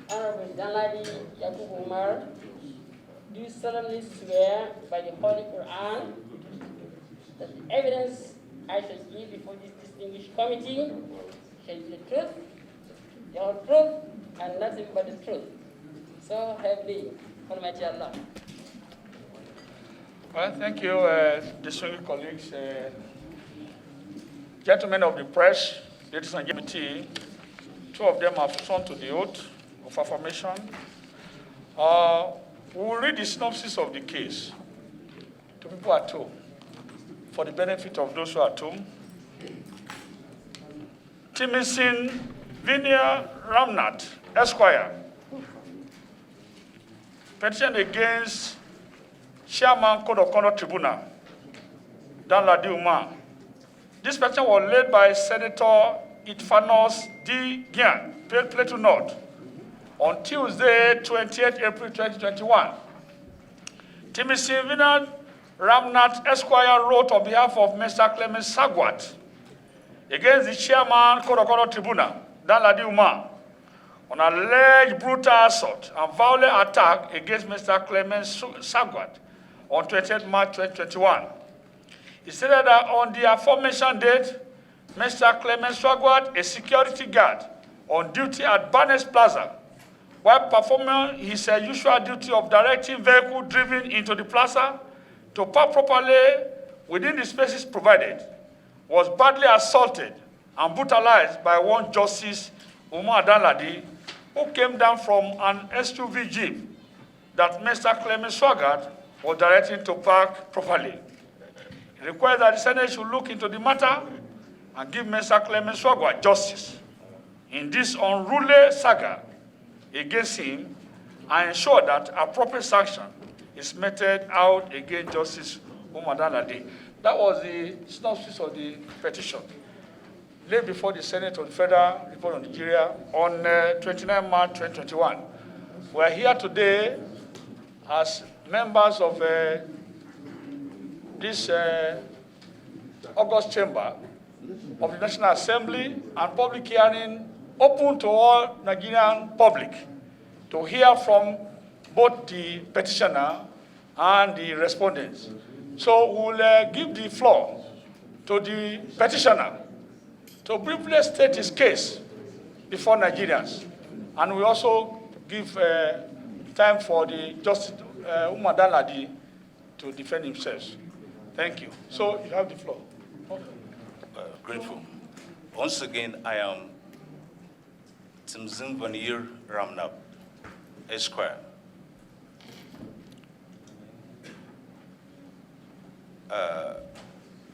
Honorable Danladi Umar, do you solemnly swear by the Holy Quran that the evidence I shall give before this distinguished committee shall be the truth, the whole truth, and nothing but the truth? So help me, Almighty Allah. Well, thank you, distinguished colleagues, gentlemen of the press, ladies and gentlemen. Two of them have sworn to the oath of affirmation. We will read the synopsis of the case to people at home for the benefit of those who are at home. Timzing Ramnap, Esquire, petition against Chairman Code of Conduct Tribunal, Danladi Umar. This petition was led by Senator Istifanus Gyang, Plateau North, on Tuesday, 28 April 2021. Timzing Ramnap, Esquire, wrote on behalf of Mr. Clement Sagwak against the Chairman Code of Conduct Tribunal, Danladi Umar, on alleged brutal assault and violent attack against Mr. Clement Sagwak on 28 March 2021. He stated that on the aforementioned date, Mr. Clement Sagwak, a security guard on duty at Barnes Plaza, while performing his usual duty of directing vehicle driven into the plaza to park properly within the spaces provided, was badly assaulted and brutalized by one Justice Umar Danladi, who came down from an SUV jeep that Mr. Clement Sagwak was directing to park properly. He requires that the Senate should look into the matter and give Mr. Clement Sagwak justice in this unruly saga against him and ensure that appropriate sanction is meted out against Justice Umar Danladi. That was the synopsis of the petition laid before the Senate of the Federal Republic of Nigeria on 29 March 2021. We are here today as members of this August chamber of the National Assembly and public hearing open to all Nigerian public to hear from both the petitioner and the respondents. So we will give the floor to the petitioner to briefly state his case before Nigerians. And we also give time for the Justice Umar Danladi to defend himself. Thank you. So you have the floor. Grateful. Once again, I am Timzing Ramnap, Esquire.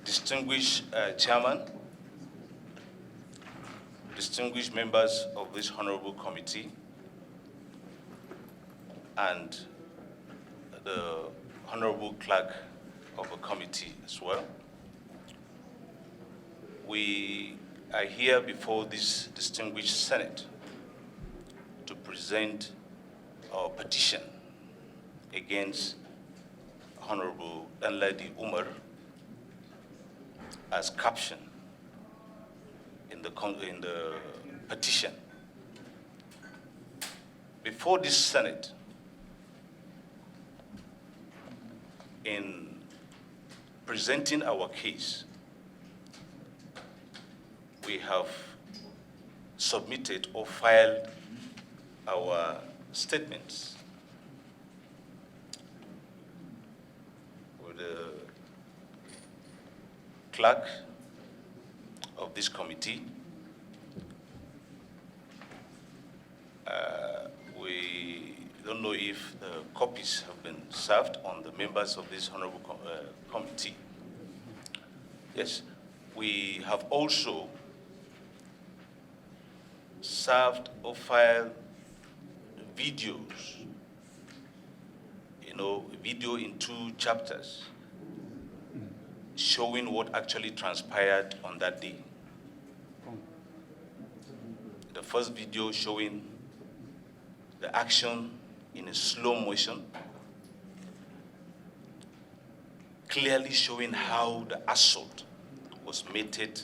Distinguished Chairman, distinguished members of this honorable committee, and the honorable clerk of the committee as well. We are here before this distinguished Senate to present our petition against Honorable Danladi Umar as captioned in the petition. Before this Senate, in presenting our case, we have submitted or filed our statements with the clerk of this committee. We don't know if the copies have been served on the members of this honorable committee. Yes, we have also served or filed videos, video in 2 chapters showing what actually transpired on that day. The first video showing the action in a slow motion, clearly showing how the assault was meted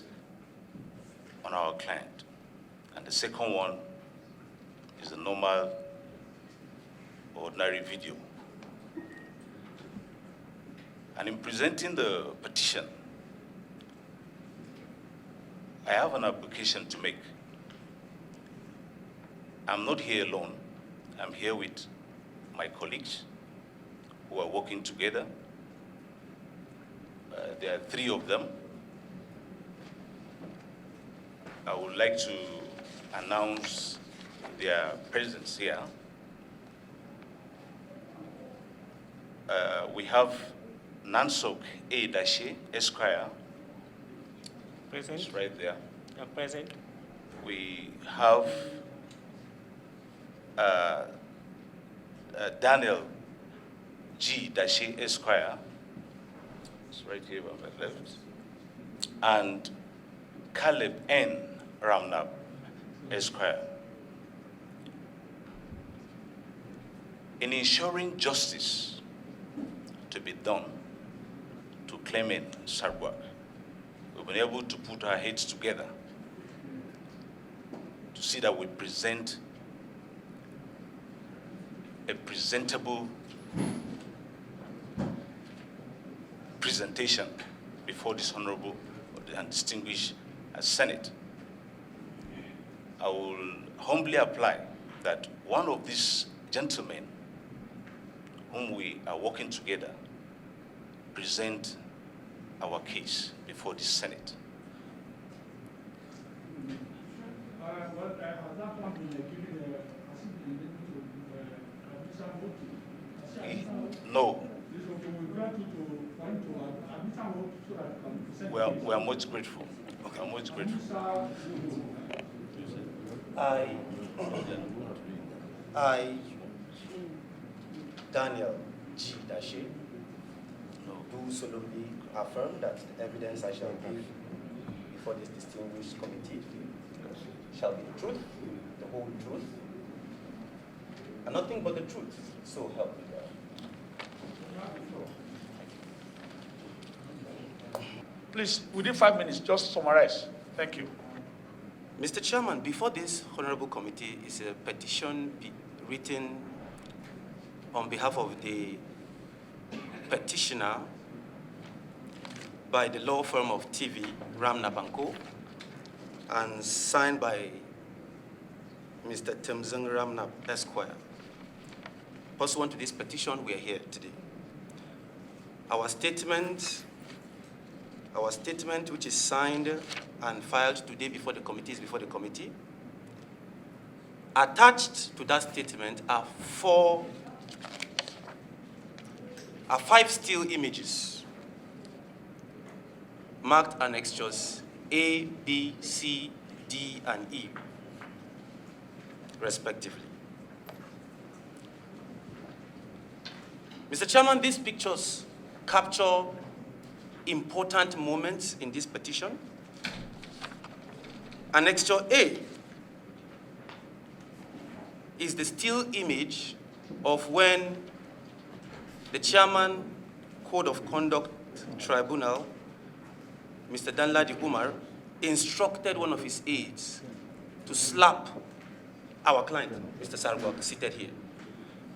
on our client. And the second one is a normal, ordinary video. And in presenting the petition, I have an application to make. I'm not here alone. I'm here with my colleagues who are working together. There are 3 of them. I would like to announce their presence here. We have Nansok A. Dashe, Esquire. Present. It's right there. Present. We have Daniel G. Dashe, Esquire. It's right here on my left. And Caleb N. Ramnap, Esquire. In ensuring justice to be done to Clement Sagwak, we've been able to put our heads together to see that we present a presentable presentation before this honorable and distinguished Senate. I will humbly apply that one of these gentlemen whom we are working together present our case before the Senate. No. We are much grateful. Okay. I'm much grateful. I, Daniel G. Dashe, do solemnly affirm that the evidence I shall give before this distinguished committee shall be the truth, the whole truth, and nothing but the truth. So help me God. Please, within 5 minutes, just summarize. Thank you. Mr. Chairman, before this honorable committee is a petition written on behalf of the petitioner by the law firm of Timzing Ramnap & Co. and signed by Mr. Timzing Ramnap, Esquire. Pursuant to this petition, we are here today. Our statement, which is signed and filed today before the committee, is before the committee. Attached to that statement are 5 still images marked annexures A, B, C, D, and E, respectively. Mr. Chairman, these pictures capture important moments in this petition. Annexure A is the still image of when the chairman, Code of Conduct Tribunal, Mr. Danladi Umar, instructed one of his aides to slap our client, Mr. Sagwak, seated here.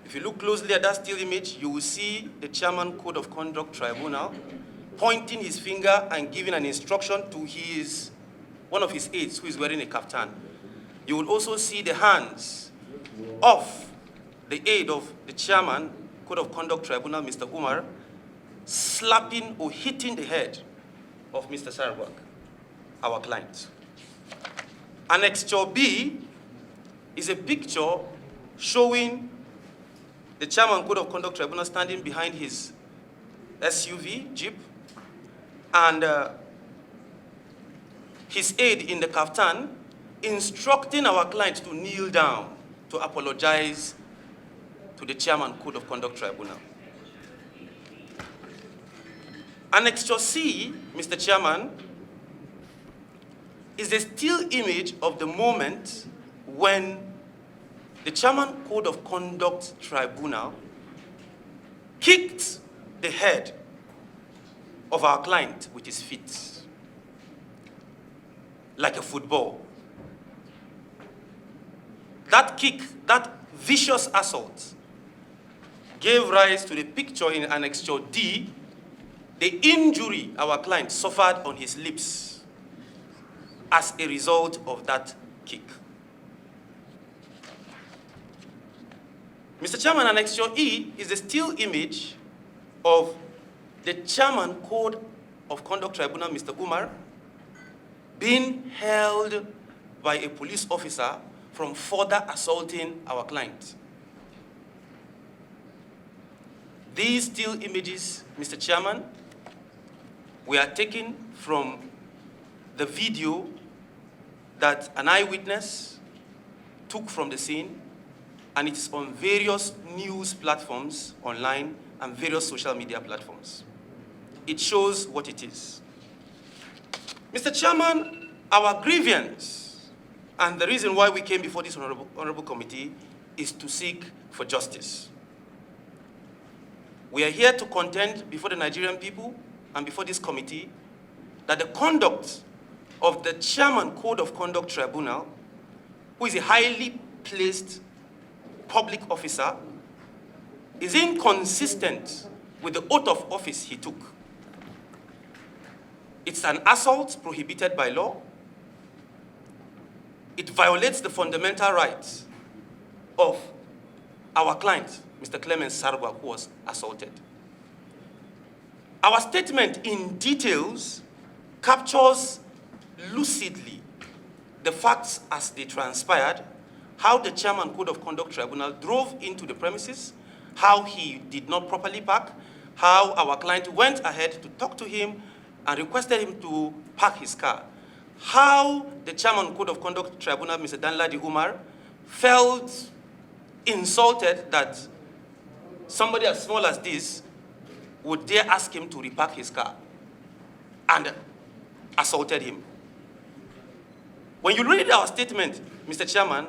If you look closely at that still image, you will see the chairman, Code of Conduct Tribunal, pointing his finger and giving an instruction to one of his aides who is wearing a kaftan. You will also see the hands of the aide of the chairman, Code of Conduct Tribunal, Mr. Umar, slapping or hitting the head of Mr. Sagwak, our client. Annexure B is a picture showing the chairman, Code of Conduct Tribunal, standing behind his SUV, Jeep, and his aide in the kaftan instructing our client to kneel down to apologize to the chairman, Code of Conduct Tribunal. Annexure C, Mr. Chairman, is a still image of the moment when the chairman, Code of Conduct Tribunal, kicked the head of our client with his feet, like a football. That kick, that vicious assault, gave rise to the picture in Annexure D, the injury our client suffered on his lips as a result of that kick. Mr. Chairman, Annexure E is a still image of the Chairman Code of Conduct Tribunal, Mr. Umar, being held by a police officer from further assaulting our client. These still images, Mr. Chairman, were taken from the video that an eyewitness took from the scene, and it is on various news platforms online and various social media platforms. It shows what it is. Mr. Chairman, our grievance and the reason why we came before this honorable committee is to seek for justice. We are here to contend before the Nigerian people and before this committee that the conduct of the Chairman Code of Conduct Tribunal, who is a highly placed public officer, is inconsistent with the oath of office he took. It's an assault prohibited by law. It violates the fundamental rights of our client, Mr. Clement Sagwak, who was assaulted. Our statement in details captures lucidly the facts as they transpired, how the Chairman Code of Conduct Tribunal drove into the premises, how he did not properly park, how our client went ahead to talk to him and requested him to park his car, how the Chairman Code of Conduct Tribunal, Mr. Danladi Umar, felt insulted that somebody as small as this would dare ask him to repark his car and assaulted him. When you read our statement, Mr. Chairman,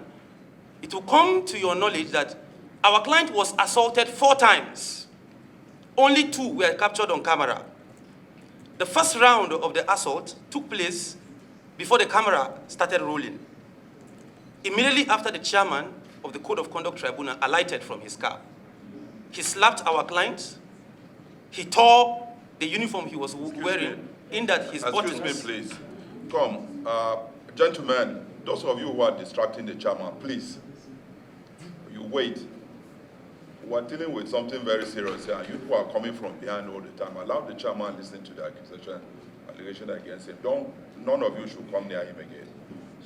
it will come to your knowledge that our client was assaulted 4 times. Only 2 were captured on camera. The first round of the assault took place before the camera started rolling. Immediately after the chairman of the Code of Conduct Tribunal alighted from his car, he slapped our client. He tore the uniform he was wearing in that his buttons. Excuse me, please. Come, gentlemen, those of you who are distracting the chairman, please, you wait. We're dealing with something very serious here, and you people are coming from behind all the time. Allow the chairman listen to the allegation against him. None of you should come near him again,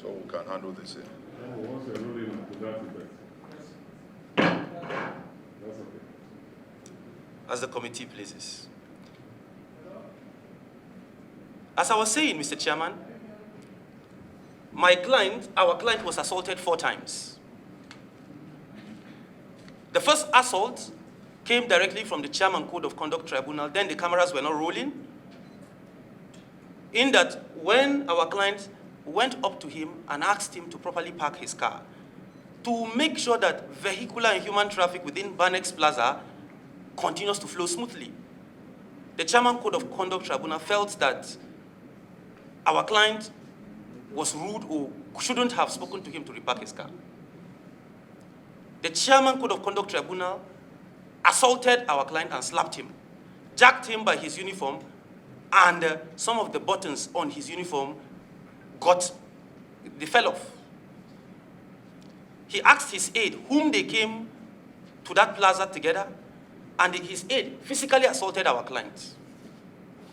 so we can handle this here. As the committee pleases. As I was saying, Mr. Chairman, our client was assaulted 4 times. The first assault came directly from the Chairman Code of Conduct Tribunal. Then the cameras were not rolling. In that, when our client went up to him and asked him to properly park his car, to make sure that vehicular and human traffic within Banex Plaza continues to flow smoothly, the Chairman Code of Conduct Tribunal felt that our client was rude or shouldn't have spoken to him to repark his car. The Chairman Code of Conduct Tribunal assaulted our client and slapped him, jacked him by his uniform, and some of the buttons on his uniform they fell off. He asked his aide, whom they came to that plaza together, and his aide physically assaulted our client.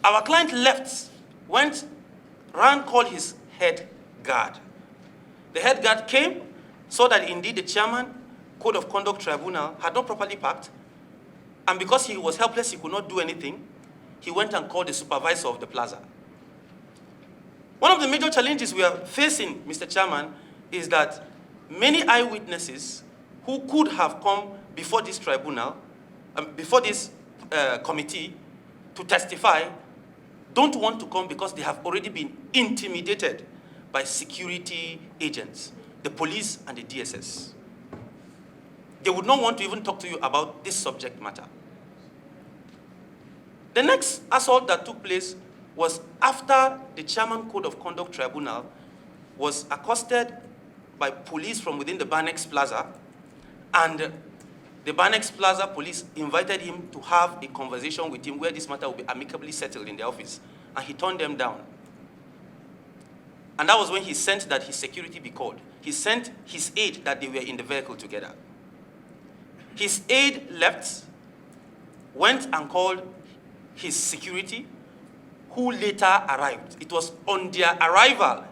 Our client left, ran, called his head guard. The head guard came, saw that indeed the Chairman Code of Conduct Tribunal had not properly parked, and because he was helpless, he could not do anything, he went and called the supervisor of the plaza. One of the major challenges we are facing, Mr. Chairman, is that many eyewitnesses who could have come before this tribunal, before this committee to testify, don't want to come because they have already been intimidated by security agents, the police and the DSS. They would not want to even talk to you about this subject matter. The next assault that took place was after the Chairman Code of Conduct Tribunal was accosted by police from within the Banex Plaza, and the Banex Plaza police invited him to have a conversation with him where this matter will be amicably settled in the office, and he turned them down. And that was when he sent that his security be called. He sent his aide that they were in the vehicle together. His aide left, went and called his security, who later arrived. It was on their arrival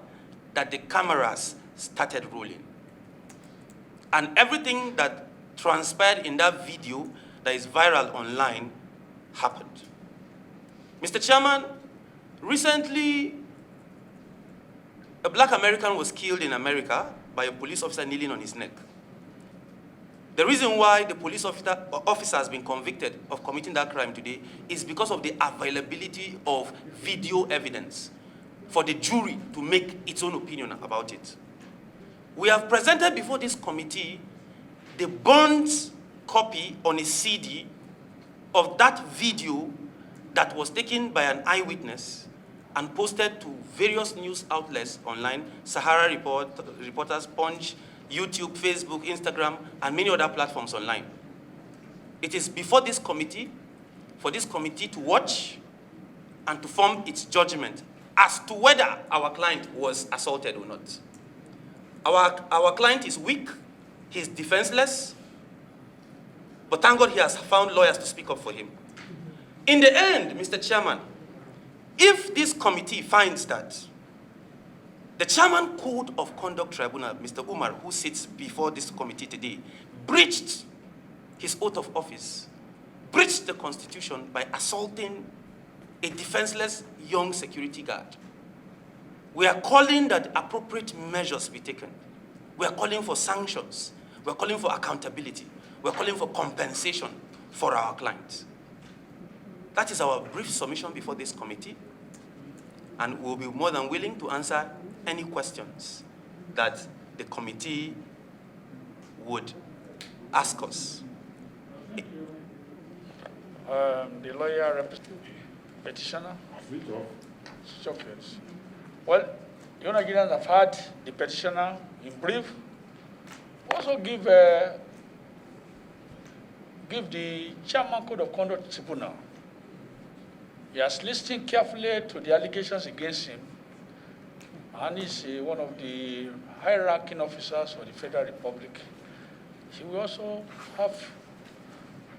that the cameras started rolling. And everything that transpired in that video that is viral online happened. Mr. Chairman, recently, a black American was killed in America by a police officer kneeling on his neck. The reason why the police officer has been convicted of committing that crime today is because of the availability of video evidence for the jury to make its own opinion about it. We have presented before this committee the burnt copy on a CD of that video that was taken by an eyewitness and posted to various news outlets online, Sahara Reporters, Punch, YouTube, Facebook, Instagram, and many other platforms online. It is before this committee, for this committee to watch and to form its judgment as to whether our client was assaulted or not. Our client is weak, he's defenseless, but thank God he has found lawyers to speak up for him. In the end, Mr. Chairman, if this committee finds that the Chairman Code of Conduct Tribunal, Mr. Umar, who sits before this committee today, breached his oath of office, breached the Constitution by assaulting a defenseless young security guard, we are calling that appropriate measures be taken. We are calling for sanctions. We are calling for accountability. We are calling for compensation for our clients. That is our brief submission before this committee, and we will be more than willing to answer any questions that the committee would ask us. The lawyer petitioner? Well, you Nigerians have heard the petitioner in brief. Also give the Chairman Code of Conduct Tribunal. He has listened carefully to the allegations against him, and is one of the high-ranking officers of the Federal Republic. He will also have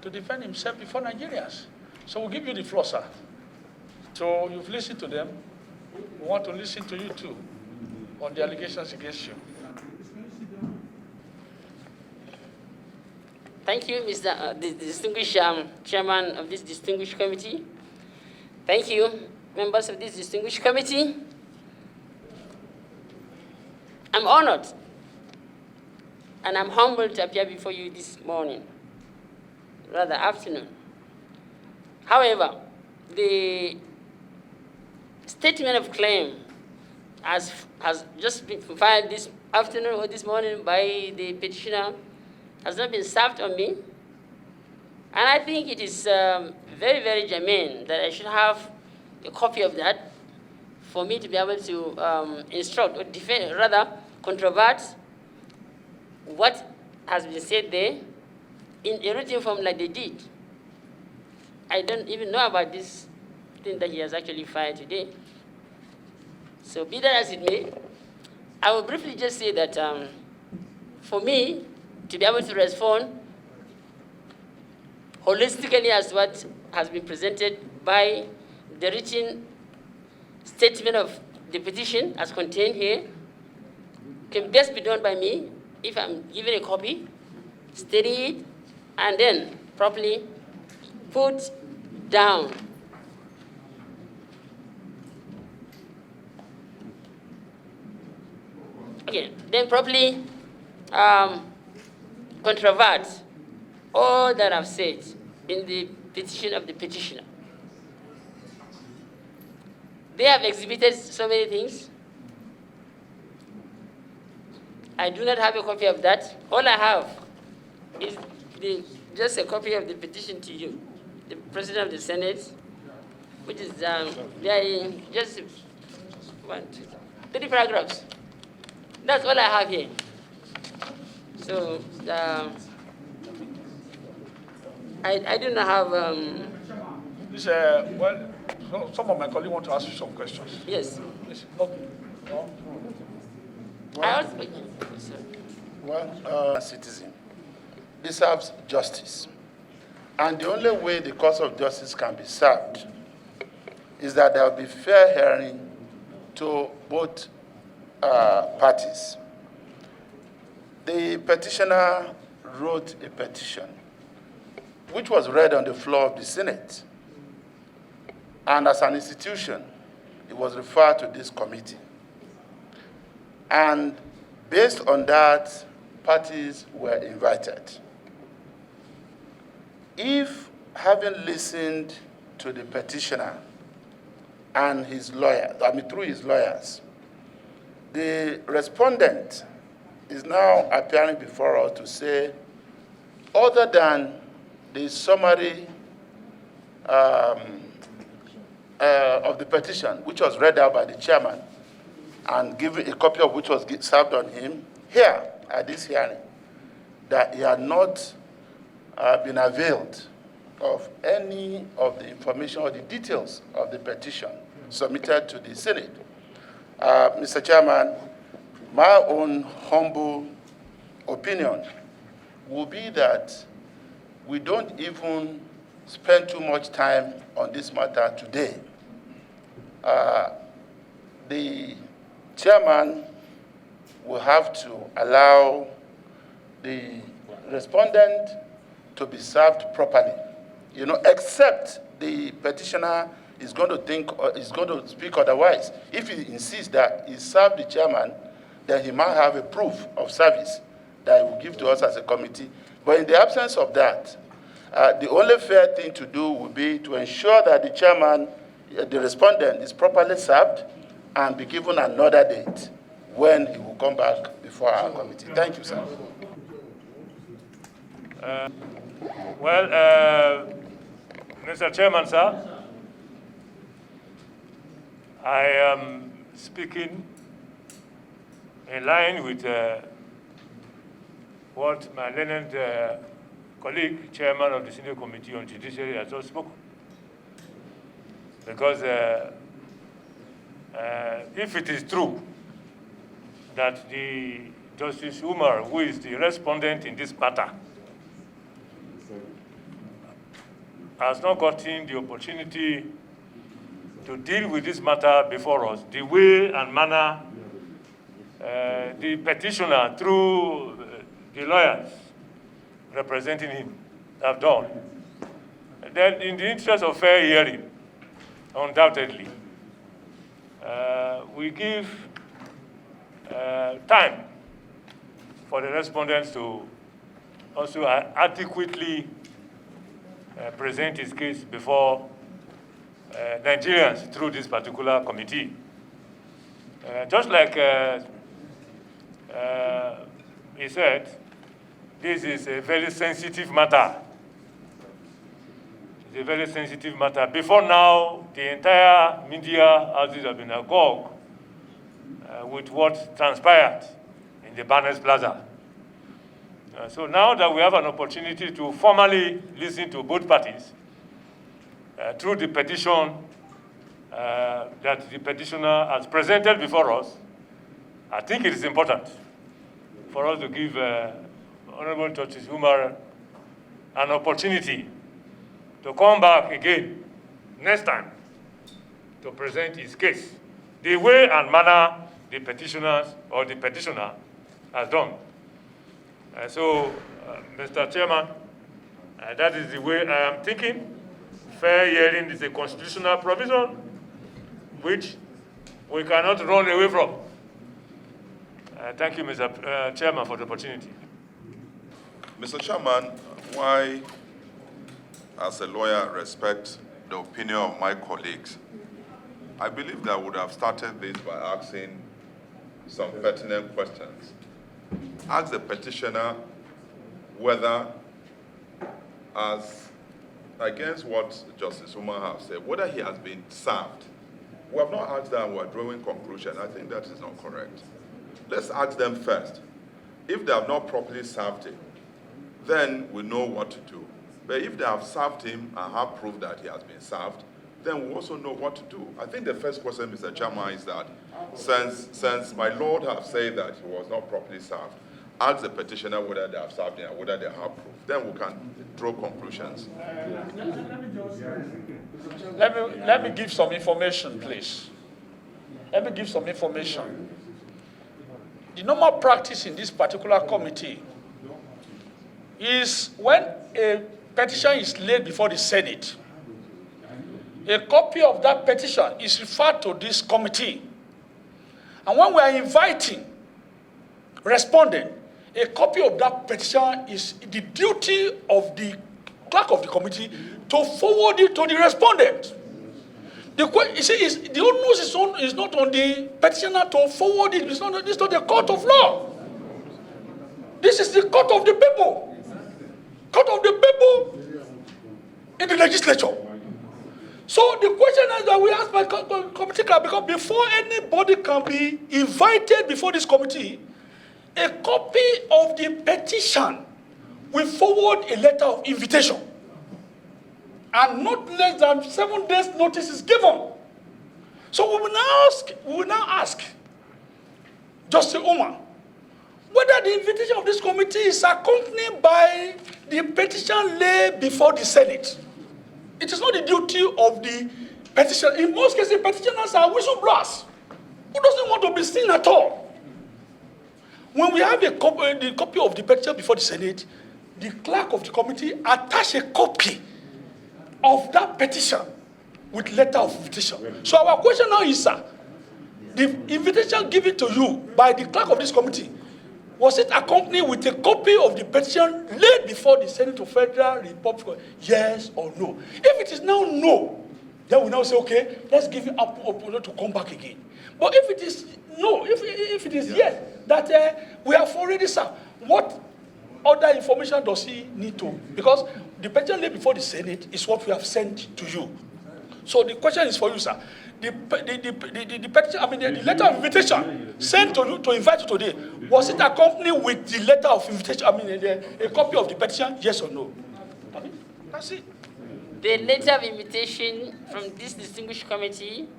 to defend himself before Nigerians. So we'll give you the floor, sir. So you've listened to them. We want to listen to you too on the allegations against you. Thank you, Mr. The distinguished chairman of this distinguished committee. Thank you, members of this distinguished committee. I'm honored and I'm humbled to appear before you this morning, rather afternoon. However, the statement of claim has just been filed this afternoon or this morning by the petitioner has not been served on me. And I think it is very, very germane that I should have a copy of that for me to be able to instruct or defend, rather controvert what has been said there in a written form like they did. I don't even know about this thing that he has actually filed today. So be that as it may, I will briefly just say that for me to be able to respond holistically as what has been presented by the written statement of the petition as contained here can best be done by me if I'm given a copy, study it, and then properly put down. Okay, then properly controvert all that I've said in the petition of the petitioner. They have exhibited so many things. I do not have a copy of that. All I have is just a copy of the petition to you, the President of the Senate, which is just 3 paragraphs. That's all I have here. So I do not have. This, well, some of my colleagues want to ask you some questions. Yes. Please. Okay. No. I also. Sir. Well, citizen deserves justice. And the only way the cause of justice can be served is that there will be fair hearing to both parties. The petitioner wrote a petition which was read on the floor of the Senate. And as an institution, it was referred to this committee. And based on that, parties were invited. If, having listened to the petitioner and his lawyer, through his lawyers, the respondent is now appearing before us to say, other than the summary of the petition, which was read out by the chairman, and given a copy of which was served on him here at this hearing, that he had not been availed of any of the information or the details of the petition submitted to the Senate. Mr. Chairman, my own humble opinion will be that we don't even spend too much time on this matter today. The chairman will have to allow the respondent to be served properly, except the petitioner is going to think or is going to speak otherwise. If he insists that he served the chairman, then he might have a proof of service that he will give to us as a committee. But in the absence of that, the only fair thing to do would be to ensure that the chairman, the respondent, is properly served and be given another date when he will come back before our committee. Thank you, sir. Mr. Chairman, sir, I am speaking in line with what my learned colleague, chairman of the Senior Committee on Judiciary, has just spoken. Because if it is true that the Justice Umar, who is the respondent in this matter, has not gotten the opportunity to deal with this matter before us, the way and manner the petitioner, through the lawyers representing him, have done, then in the interest of fair hearing, undoubtedly, we give time for the respondents to also adequately present his case before Nigerians through this particular committee. Just like he said, this is a very sensitive matter. It's a very sensitive matter. Before now, the entire media houses have been agog with what transpired in the Barnes Plaza. So now that we have an opportunity to formally listen to both parties through the petition that the petitioner has presented before us, I think it is important for us to give Honorable Justice Umar an opportunity to come back again next time to present his case the way and manner the petitioners or the petitioner has done. Mr. Chairman, that is the way I am thinking. Fair hearing is a constitutional provision which we cannot run away from. Thank you, Mr. Chairman, for the opportunity. Mr. Chairman, why, as a lawyer, respect the opinion of my colleagues, I believe that I would have started this by asking some pertinent questions. Ask the petitioner whether, as against what Justice Umar has said, whether he has been served. We have not asked them, we're drawing conclusion. I think that is not correct. Let's ask them first. If they have not properly served him, then we know what to do. But if they have served him and have proof that he has been served, then we also know what to do. I think the first question, Mr. Chairman, is that since my Lord have said that he was not properly served, ask the petitioner whether they have served him and whether they have proof. Then we can draw conclusions. Let me give some information, please. Let me give some information. The normal practice in this particular committee is when a petition is laid before the Senate, a copy of that petition is referred to this committee. And when we are inviting respondent, a copy of that petition is the duty of the clerk of the committee to forward it to the respondent. The onus is not on the petitioner to forward it. It's not the court of law. This is the court of the people. Court of the people in the legislature. So the question is that we ask my committee clerk, because before anybody can be invited before this committee, a copy of the petition will forward a letter of invitation. And not less than 7 days notice is given. So we will now ask Justice Umar whether the invitation of this committee is accompanied by the petition laid before the Senate. It is not the duty of the petitioner. In most cases, petitioners are whistleblowers who doesn't want to be seen at all. When we have the copy of the petition before the Senate, the clerk of the committee attach a copy of that petition with letter of invitation. So our question now is, sir, the invitation given to you by the clerk of this committee, was it accompanied with a copy of the petition laid before the Senate of Federal Republic? Yes or no? If it is now no, then we now say, okay, let's give you opportunity to come back again. But if it is no, if it is yes, that we have already served, what other information does he need to? Because the petition laid before the Senate is what we have sent to you. So the question is for you, sir. The petition, the letter of invitation sent to you to invite you today, was it accompanied with the letter of invitation? A copy of the petition, yes or no? That's it. The letter of invitation from this distinguished committee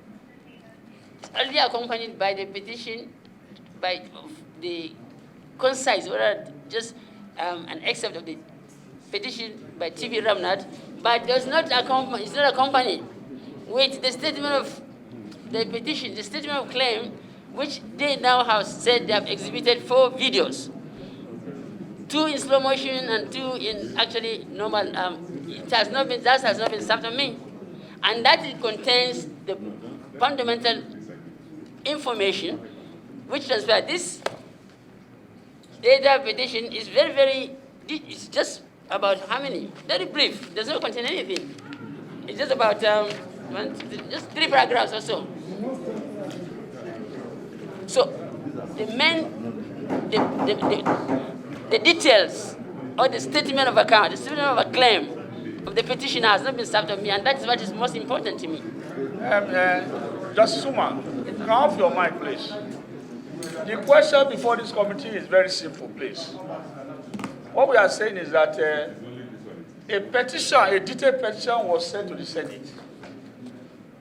is only accompanied by the petition, by the concise, or just an excerpt of the petition by Timzing Ramnap, but does not accompany, it's not accompanied with the statement of the petition, the statement of claim, which they now have said they have exhibited 4 videos. 2 in slow motion and 2 in actually normal. That has not been served on me. And that it contains the fundamental information which transpired. This data petition is it's just about how many? Very brief. Does not contain anything. It's just about just 3 paragraphs or so. So the details or the statement of account, the statement of a claim of the petitioner has not been served on me, and that is what is most important to me. Justice Umar, can I have your mic, please? The question before this committee is very simple, please. What we are saying is that a detailed petition was sent to the Senate.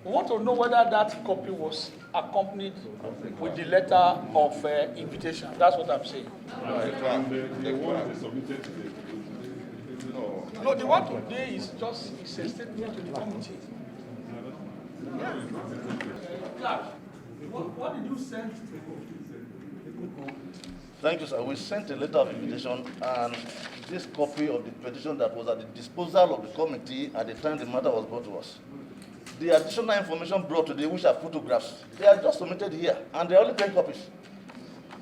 We want to know whether that copy was accompanied with the letter of invitation. That's what I'm saying. No, the one today is just a statement to the committee. Yeah. What did you send to the committee? Thank you, sir. We sent a letter of invitation, and this copy of the petition that was at the disposal of the committee at the time the matter was brought to us. The additional information brought today, which are photographs, they are just submitted here, and there are only 10 copies.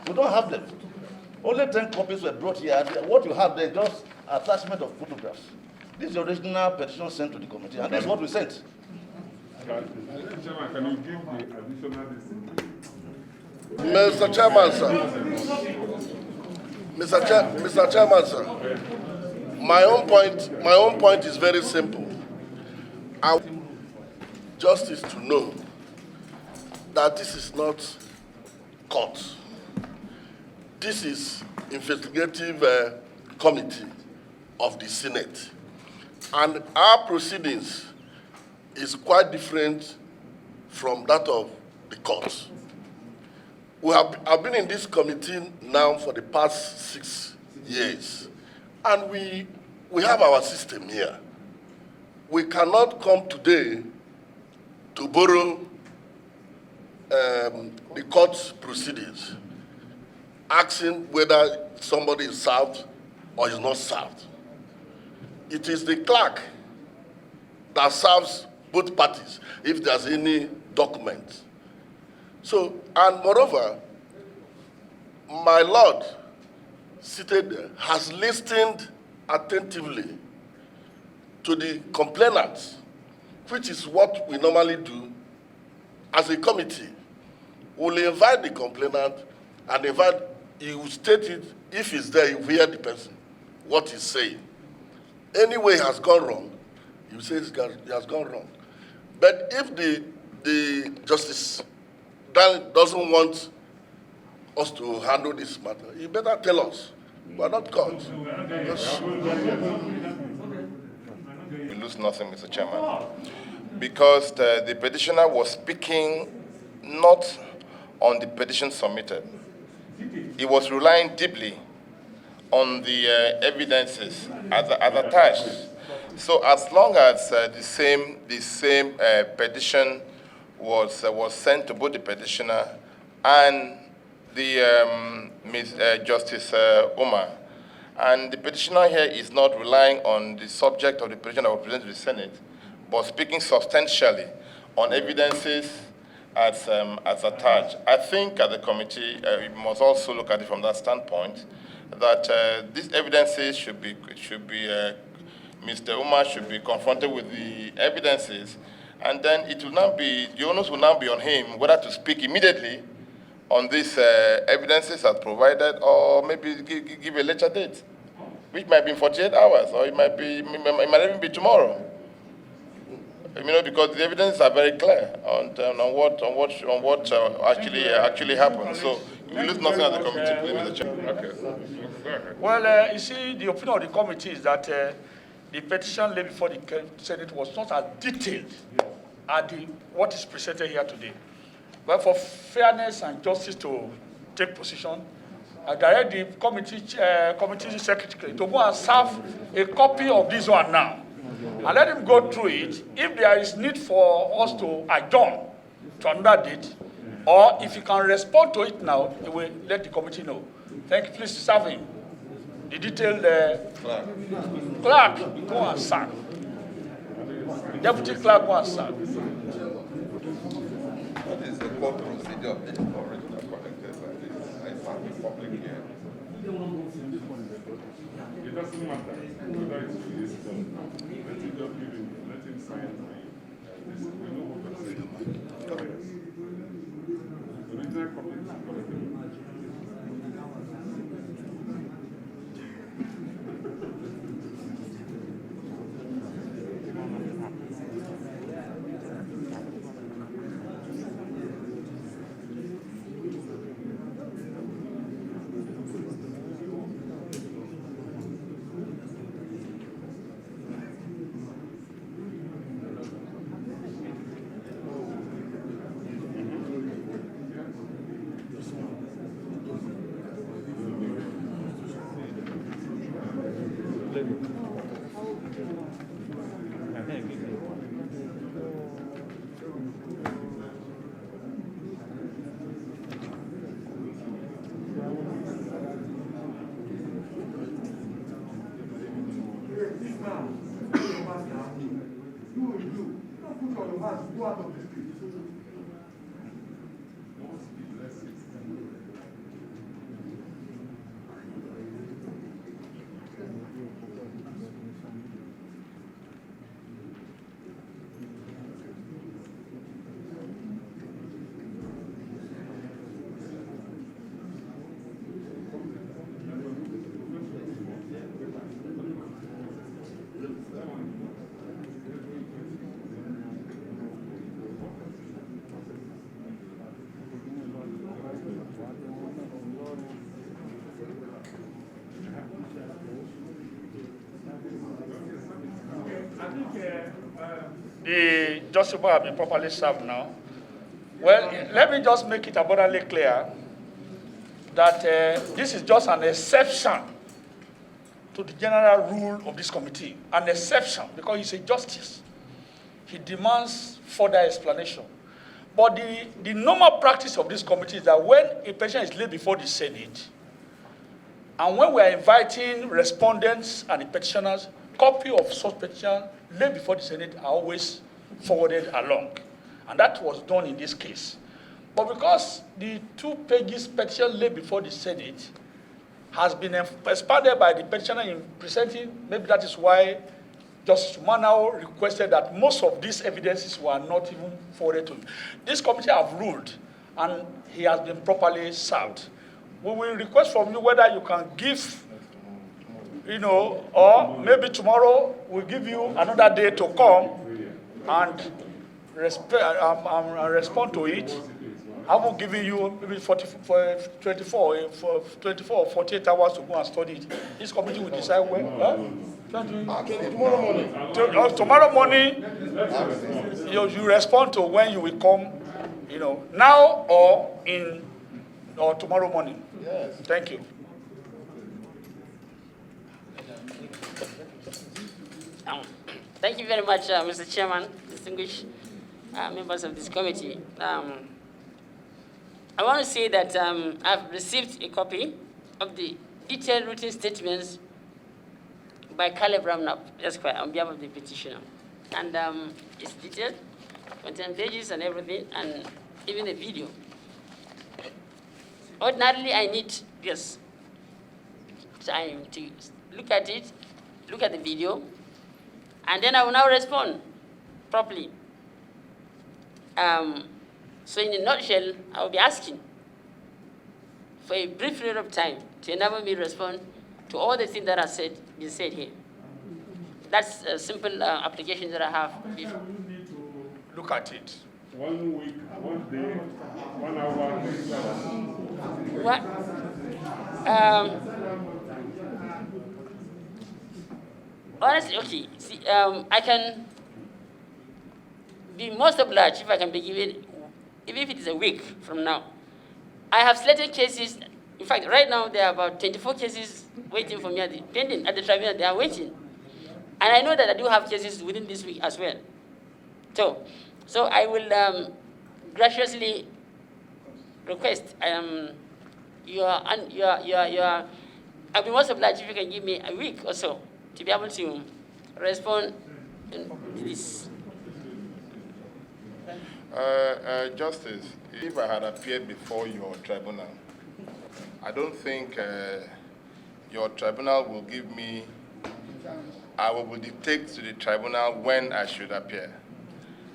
We don't have them. Only 10 copies were brought here. What you have there is just attachment of photographs. This is the original petition sent to the committee, and this is what we sent. Chairman, can you give the additional list? Mr. Chairman, sir. Mr. Chairman, sir. My own point is very simple. I want justice to know that this is not court. This is investigative committee of the Senate. And our proceedings is quite different from that of the courts. I've been in this committee now for the past 6 years, and we have our system here. We cannot come today to borrow the court's proceedings, asking whether somebody is served or is not served. It is the clerk that serves both parties if there's any document. So, and moreover, my Lord, seated there, has listened attentively to the complainants, which is what we normally do as a committee. We'll invite the complainant and he will state it. If he's there, he will hear the person, what he's saying. Anyway, he has gone wrong, he will say he has gone wrong. But if the Justice doesn't want us to handle this matter, he better tell us. We are not caught. We lose nothing, Mr. Chairman, because the petitioner was speaking not on the petition submitted. He was relying deeply on the evidences as attached. So as long as the same petition was sent to both the petitioner and the Justice Umar, and the petitioner here is not relying on the subject of the petition that was presented to the Senate, but speaking substantially on evidences as attached. I think as a committee, we must also look at it from that standpoint, that these evidences should be Mr. Umar should be confronted with the evidences, and then it will now be, the onus will now be on him whether to speak immediately on these evidences as provided, or maybe give a later date, which might be in 48 hours, or it might even be tomorrow. You know, because the evidences are very clear on what actually happened. So we lose nothing as a committee, please, Mr. Chairman. Okay. Well, you see, the opinion of the committee is that the petition laid before the Senate was not as detailed as what is presented here today. But for fairness and justice to take position, I direct the committee secretary to go and serve a copy of this one now, and let him go through it. If there is need for us to adjourn to another date, or if he can respond to it now, he will let the committee know. Thank you. Please serve him. The detailed clerk, go and serve. Deputy clerk, go and serve. What is the court procedure of the original collectors like this? I found the public here. It doesn't matter whether it's released or not. Let him just give him, let him sign this. We know what we're saying. The original copy is collected. the justice have been properly served now. Well, let me just make it abundantly clear that this is just an exception to the general rule of this committee. An exception, because he's a justice. He demands further explanation. But the normal practice of this committee is that when a petition is laid before the Senate, and when we are inviting respondents and the petitioners, copy of such petition laid before the Senate are always forwarded along. And that was done in this case. But because the 2 pages petition laid before the Senate has been expanded by the petitioner in presenting, maybe that is why Justice Umar now requested that most of these evidences were not even forwarded to him. This committee have ruled, and he has been properly served. We will request from you whether you can give, or maybe tomorrow we'll give you another day to come and respond to it. I will give you maybe 24 or 48 hours to go and study it. This committee will decide when. Tomorrow morning. Tomorrow morning, you respond to when you will come, now or tomorrow morning. Yes. Thank you. Thank you very much, Mr. Chairman, distinguished members of this committee. I want to say that I've received a copy of the detailed written statements by Clement Ramnap, Esquire, on behalf of the petitioner. And it's detailed, contains pages and everything, and even a video. Ordinarily, I need time to look at it, look at the video, and then I will now respond properly. So in a nutshell, I will be asking for a brief period of time to enable me to respond to all the things that are been said here. That's a simple application that I have. You need to look at it. 1 week, 1 day, 1 hour, 3 hours. What? Honestly, okay. See, I can be most obliged if I can be given, even if it is a week from now. I have selected cases. In fact, right now there are about 24 cases waiting for me pending at the tribunal. They are waiting, and I know that I do have cases within this week as well. So I will graciously request. I'll be most obliged if you can give me a week or so to be able to respond to this. Justice, if I had appeared before your tribunal, I don't think your tribunal will give me, I will dictate to the tribunal when I should appear.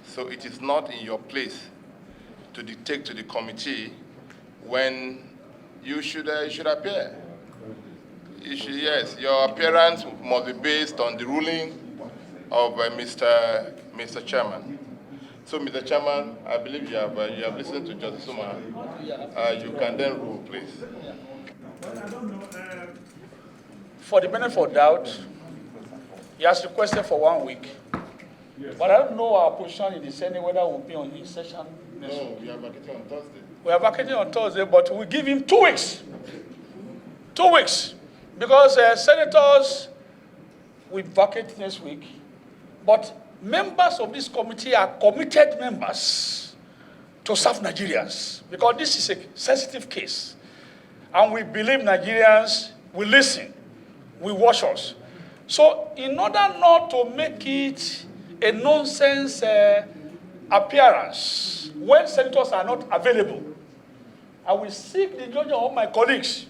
So it is not in your place to dictate to the committee when you should appear. Yes, your appearance must be based on the ruling of Mr. Chairman. So, Mr. Chairman, I believe you have listened to Justice Umar. You can then rule, please. For the benefit of doubt, he has requested for 1 week. Yes. But I don't know our position in the Senate, whether we'll be on his session next week. No, we are vacating on Thursday. We are vacating on Thursday, but we give him 2 weeks. 2 weeks. Because senators will vacate next week. But members of this committee are committed members to serve Nigerians, because this is a sensitive case. And we believe Nigerians will listen, will watch us. So in order not to make it a nonsense appearance when senators are not available, I will seek the judgment of my colleagues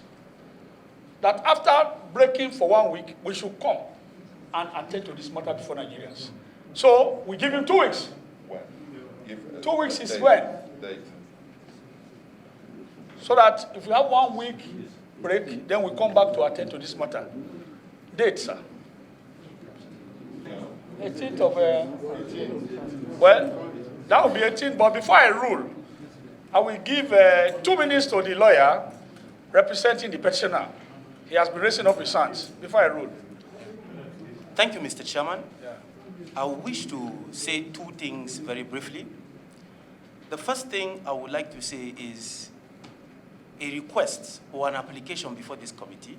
that after breaking for 1 week, we should come and attend to this matter before Nigerians. So we give him 2 weeks. When? 2 weeks is when? Date. So that if we have 1 week break, then we come back to attend to this matter. Date, sir. 18th of, well, that will be 18th, but before I rule, I will give 2 minutes to the lawyer representing the petitioner. He has been raising up his hands before I rule. Thank you, Mr. Chairman. Yeah. I wish to say two things very briefly. The first thing I would like to say is a request or an application before this committee.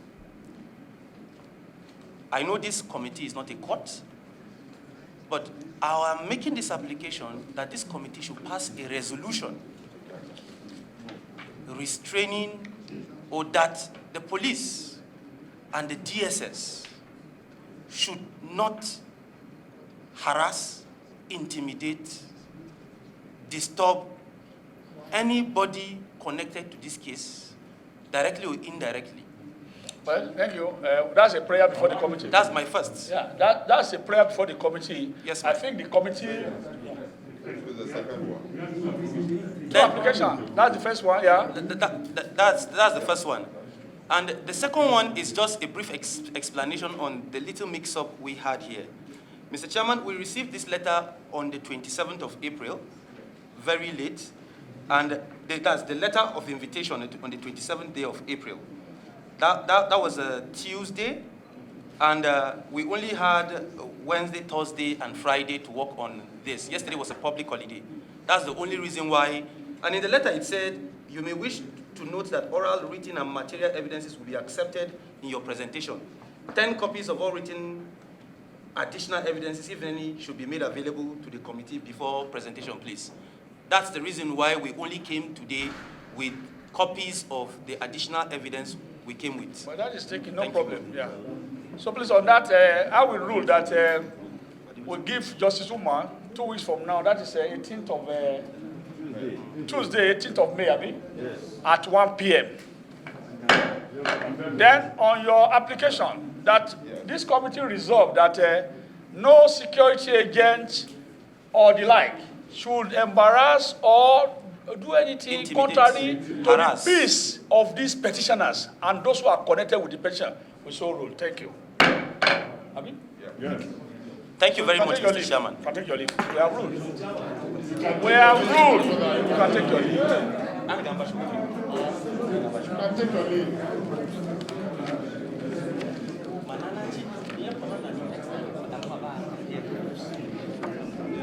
I know this committee is not a court, but I am making this application that this committee should pass a resolution restraining, or that the police and the DSS should not harass, intimidate, disturb anybody connected to this case, directly or indirectly. Well, thank you. That's a prayer before the committee. That's my first. Yeah, that's a prayer before the committee. Yes, I think the committee. The second one. Two application. That's the first one, yeah. That's the first one. And the second one is just a brief explanation on the little mix-up we had here. Mr. Chairman, we received this letter on the 27th of April, very late, and that's the letter of invitation on the 27th day of April. That was a Tuesday, and we only had Wednesday, Thursday, and Friday to work on this. Yesterday was a public holiday. That's the only reason why. And in the letter it said, you may wish to note that oral, written, and material evidences will be accepted in your presentation. 10 copies of all written additional evidences, if any, should be made available to the committee before presentation, please. That's the reason why we only came today with copies of the additional evidence we came with. Well, that is taking no problem. Yeah. So please, on that, I will rule that we'll give Justice Umar 2 weeks from now. That is 18th of Tuesday, 18th of May, Abi, at 1 p.m. Then on your application, that this committee resolved that no security agent or the like should embarrass or do anything contrary to the peace of these petitioners and those who are connected with the petition. We so rule. Thank you. Abi? Yes. Thank you very much, Mr. Chairman. You can take your leave. We have ruled. We have ruled. You can take your leave. You can take your leave.